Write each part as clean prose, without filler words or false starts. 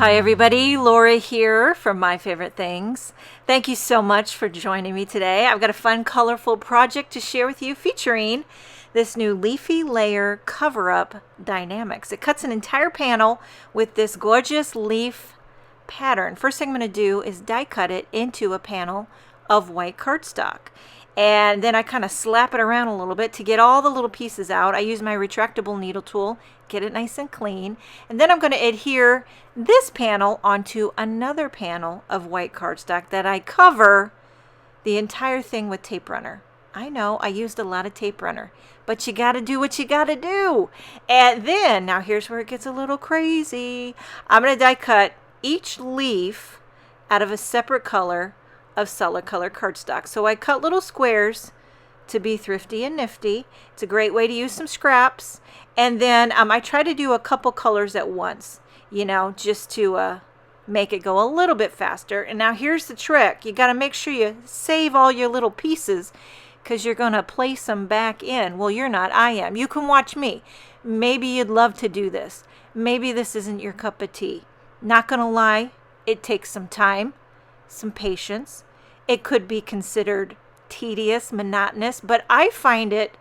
Hi everybody, Laura here from My Favorite Things. Thank you so much for joining me today. I've got a fun, colorful project to share with you featuring this new Leafy Layer Cover-Up Die-namics. It cuts an entire panel with this gorgeous leaf pattern. First thing I'm going to do is die cut it into a panel of white cardstock. And then I kind of slap it around a little bit to get all the little pieces out. I use my retractable needle tool, get it nice and clean. And then I'm going to adhere this panel onto another panel of white cardstock that I cover the entire thing with tape runner. I know I used a lot of tape runner, but you got to do what you got to do. And then, now here's where it gets a little crazy. I'm going to die cut each leaf out of a separate color of solid color cardstock. So I cut little squares to be thrifty and nifty. It's a great way to use some scraps. And then I try to do a couple colors at once, you know, just to make it go a little bit faster. And now here's the trick. You got to make sure you save all your little pieces because you're going to place them back in. Well, you're not. I am. You can watch me. Maybe you'd love to do this. Maybe this isn't your cup of tea. Not going to lie, it takes some time, some patience. It could be considered tedious, monotonous, but I find it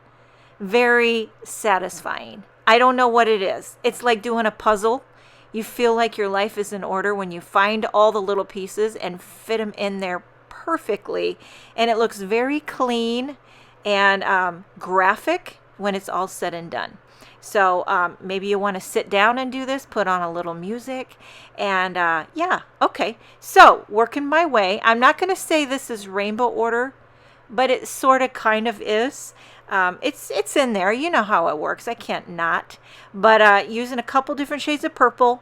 very satisfying. I don't know what it is. It's like doing a puzzle. You feel like your life is in order when you find all the little pieces and fit them in there perfectly. And it looks very clean and graphic when it's all said and done. So maybe you want to sit down and do this, put on a little music, and yeah, okay. So working my way. I'm not going to say this is rainbow order, but it sort of kind of is. It's in there. You know how it works. I can't not. But using a couple different shades of purple,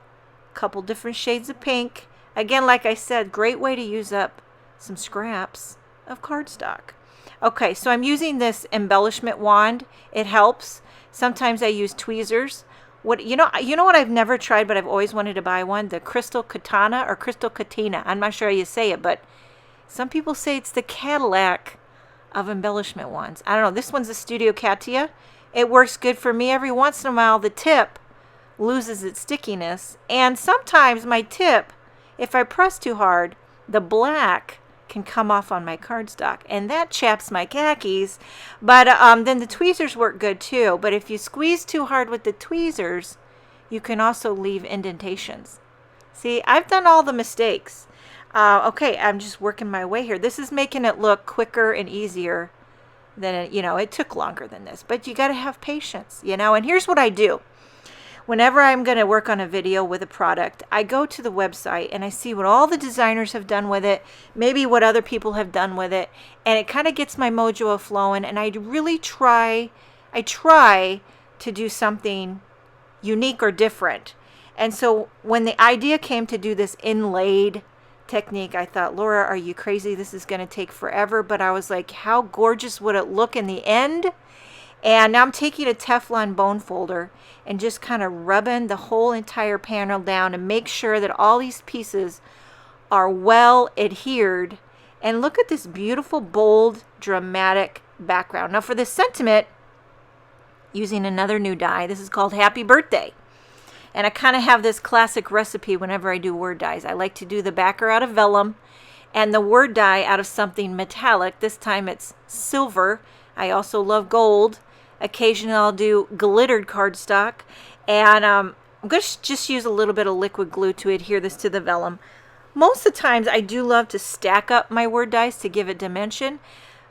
a couple different shades of pink. Again, like I said, great way to use up some scraps of cardstock. Okay, so I'm using this embellishment wand. It helps. Sometimes I use tweezers. You know what I've never tried, but I've always wanted to buy one? The Crystal Katana or Crystal Katina. I'm not sure how you say it, but some people say it's the Cadillac of embellishment wands. I don't know. This one's a Studio Katia. It works good for me. Every once in a while, the tip loses its stickiness. And sometimes my tip, if I press too hard, the black can come off on my cardstock, and that chaps my khakis. But then the tweezers work good too. But if you squeeze too hard with the tweezers, you can also leave indentations. See, I've done all the mistakes. Okay, I'm just working my way here. This is making it look quicker and easier than it took longer than this. But you got to have patience, And here's what I do. Whenever I'm going to work on a video with a product, I go to the website and I see what all the designers have done with it, maybe what other people have done with it, and it kind of gets my mojo flowing, and I really try to do something unique or different. And so when the idea came to do this inlaid technique, I thought, Laura, are you crazy? This is going to take forever. But I was like, how gorgeous would it look in the end? And now I'm taking a Teflon bone folder and just kind of rubbing the whole entire panel down to make sure that all these pieces are well adhered. And look at this beautiful, bold, dramatic background. Now for this sentiment, using another new die, this is called Happy Birthday. And I kind of have this classic recipe whenever I do word dies. I like to do the backer out of vellum and the word die out of something metallic. This time it's silver. I also love gold. Occasionally I'll do glittered cardstock, and I'm going to just use a little bit of liquid glue to adhere this to the vellum. Most of the times I do love to stack up my word dies to give it dimension,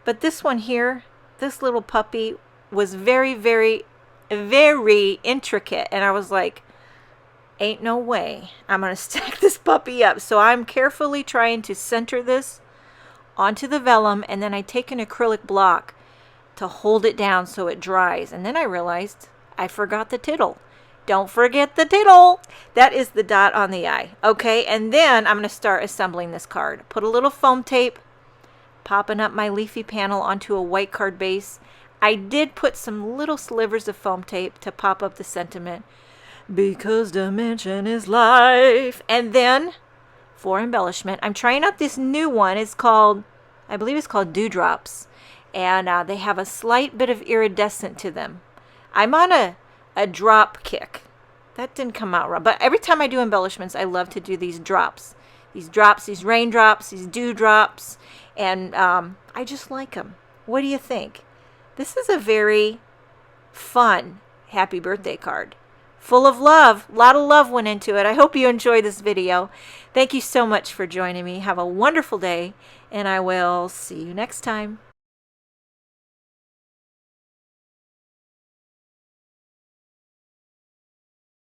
but this one here, this little puppy, was very, very, very intricate, and I was like, ain't no way I'm going to stack this puppy up. So I'm carefully trying to center this onto the vellum, and then I take an acrylic block to hold it down so it dries. And then I realized I forgot the tittle. Don't forget the tittle. That is the dot on the I. Okay, and then I'm going to start assembling this card. Put a little foam tape, popping up my leafy panel onto a white card base. I did put some little slivers of foam tape to pop up the sentiment, because dimension is life. And then for embellishment, I'm trying out this new one. It's called, I believe it's called Dewdrops. And they have a slight bit of iridescent to them. I'm on a drop kick. that didn't come out right. But every time I do embellishments, I love to do these drops. These drops, these raindrops, these dewdrops. And I just like them. What do you think? This is a very fun happy birthday card. Full of love. A lot of love went into it. I hope you enjoyed this video. Thank you so much for joining me. Have a wonderful day, and I will see you next time.